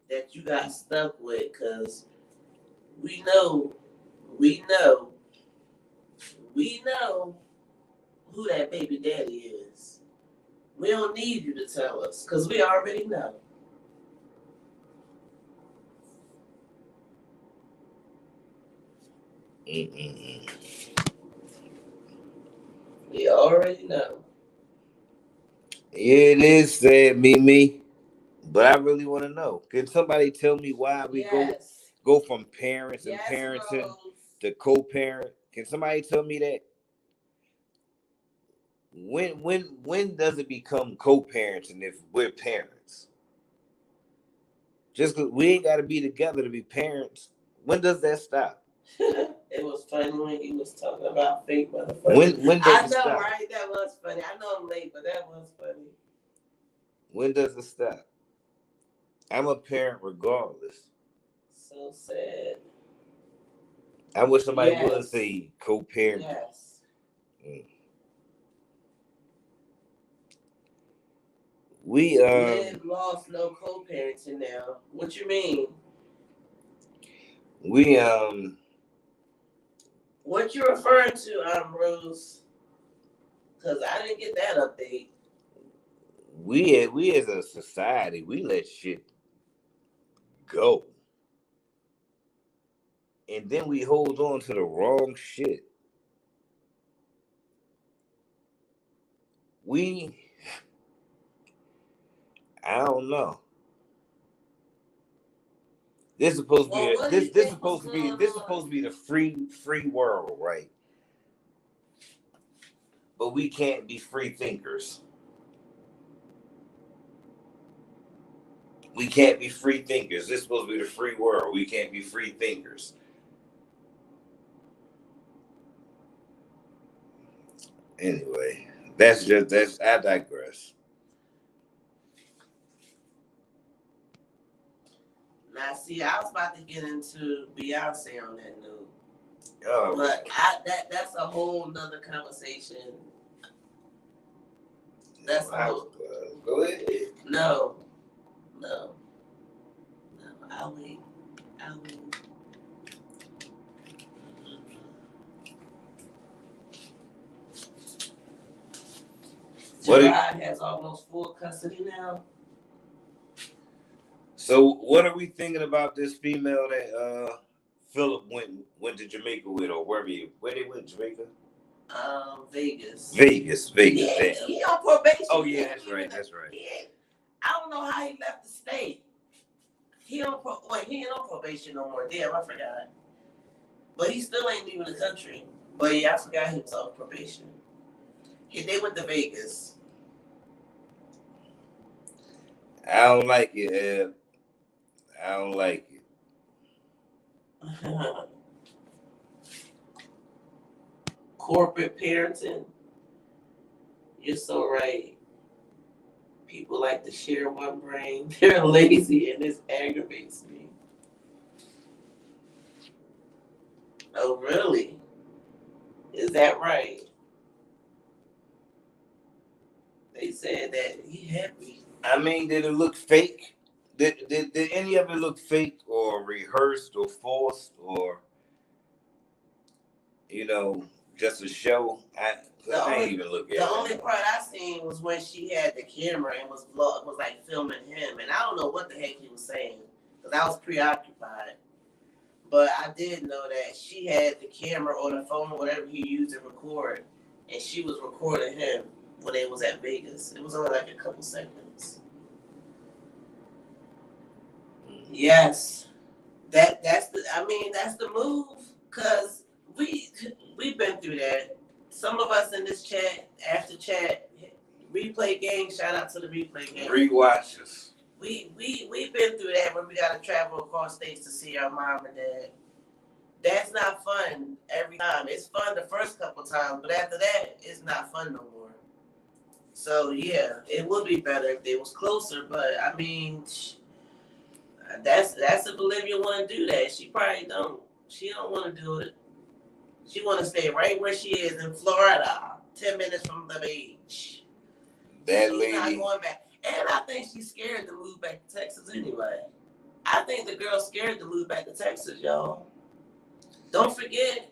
That you got stuck with, because we know we know who that baby daddy is. We don't need you to tell us, because we already know. Mm-mm. We already know. Yeah, it is sad, Mimi. But I really want to know. Can somebody tell me why we go from parents and parenting to co-parent? Can somebody tell me that? When does it become co-parenting if we're parents? Just because we ain't got to be together to be parents. When does that stop? It was funny when he was talking about fake motherfuckers. When does it stop? Right? That was funny. I know I'm late, but that was funny. When does it stop? I'm a parent regardless. So sad. I wish somebody would say co-parent. Yes. We live, lost, no co-parenting now. What you mean? We What you referring to, Rose? Because I didn't get that update. We as a society, we let shit go. And then we hold on to the wrong shit. I don't know. This is supposed to be this is supposed to be the free world, right? But we can't be free thinkers. We can't be free thinkers. This is supposed to be the free world. We can't be free thinkers. Anyway, I digress. Now, see, I was about to get into Beyonce on that note. Oh, but that's a whole nother conversation. That's go ahead. No. I'll wait. Gerard has almost full custody now. So what are we thinking about this female that Philip went to Jamaica with, or where they went? Jamaica? Vegas. Vegas. Yeah, he on probation. Oh yeah, that's right. I don't know how he left the state. He ain't on probation no more. Damn, I forgot. But he still ain't leaving the country. But yeah, I forgot he was on probation. They went to Vegas. I don't like it, Ed. I don't like it. Corporate parenting. You're so right. People like to share one brain. They're lazy and this aggravates me. Oh, really? Is that right? They said that he happy. I mean, did it look fake? Did any of it look fake or rehearsed or forced or, just a show? I ain't even look at it. The only part I seen was when she had the camera and was like filming him, and I don't know what the heck he was saying because I was preoccupied. But I did know that she had the camera or the phone or whatever he used to record, and she was recording him when they was at Vegas. It was only like a couple seconds. Yes, that's the move, because we've been through that. Some of us in this chat, after chat, replay gang. Shout out to the replay gang. Rewatches. We've been through that when we got to travel across states to see our mom and dad. That's not fun every time. It's fun the first couple times, but after that, it's not fun no more. So yeah, it would be better if they was closer. But I mean, that's if Olivia want to do that. She probably don't. She don't want to do it. She want to stay right where she is in Florida. 10 minutes from the beach. That She's lady. not going back. And I think she's scared to move back to Texas anyway. I think the girl's scared to move back to Texas, y'all. Don't forget.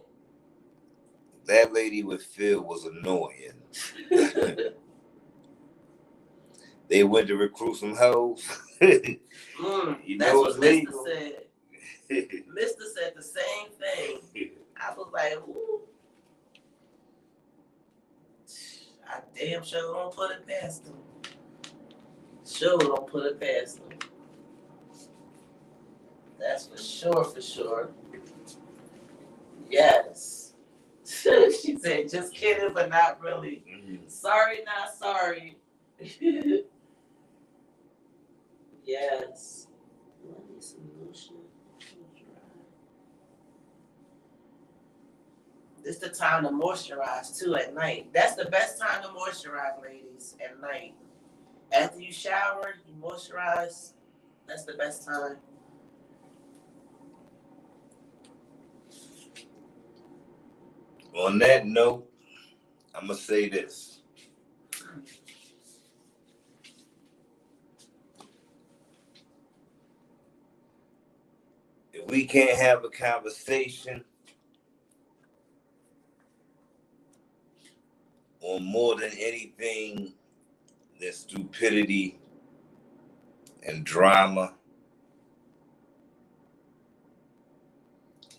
That lady with Phil was annoying. They went to recruit some hoes. That's what Mista legal. said. Mista said the same thing. I was like, ooh. I damn sure don't put it past them. Sure don't put it past them. That's for sure, for sure. Yes. She said, just kidding, but not really. Mm-hmm. Sorry, not sorry. Yes. I need some lotion. It's the time to moisturize too at night. That's the best time to moisturize, ladies, at night. After you shower, you moisturize. That's the best time. On that note, I'm going to say this. If we can't have a conversation on more than anything than stupidity and drama,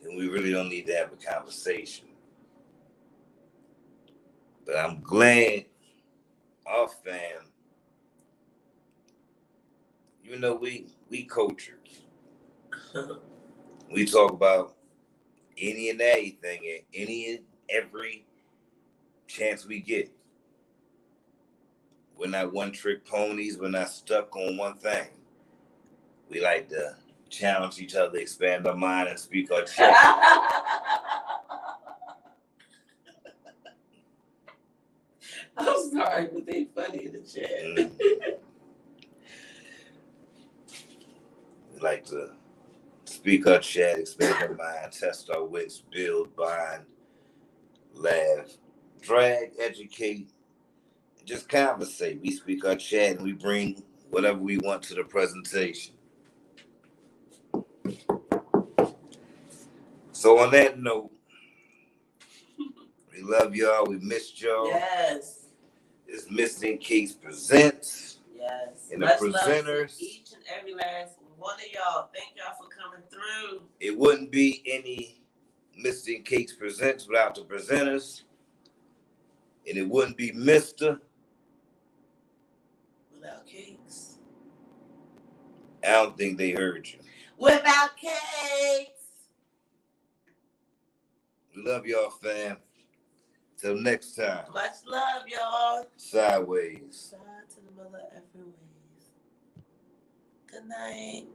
then we really don't need to have a conversation. But I'm glad our fam, you know, we cultured. We talk about any and everything and any and every chance we get. We're not one-trick ponies. We're not stuck on one thing. We like to challenge each other, expand our mind, and speak our truth. I'm sorry, but they funny in the chat. We like to speak our chat, expand our mind, test our wits, build, bond, laugh, drag, educate, and just conversate. We speak our chat and we bring whatever we want to the presentation. So on that note, we love y'all. We missed y'all. Yes. It's Mista and Cakz presents. Yes. And the much presenters. Love to each and every last one of y'all. Thank y'all for coming through. It wouldn't be any Mista and Cakz presents without the presenters. And it wouldn't be Mista without Cakz. I don't think they heard you. Without Cakz. We love y'all, fam. Till next time. Much love, y'all. Sideways. Side to the mother effing ways. Good night.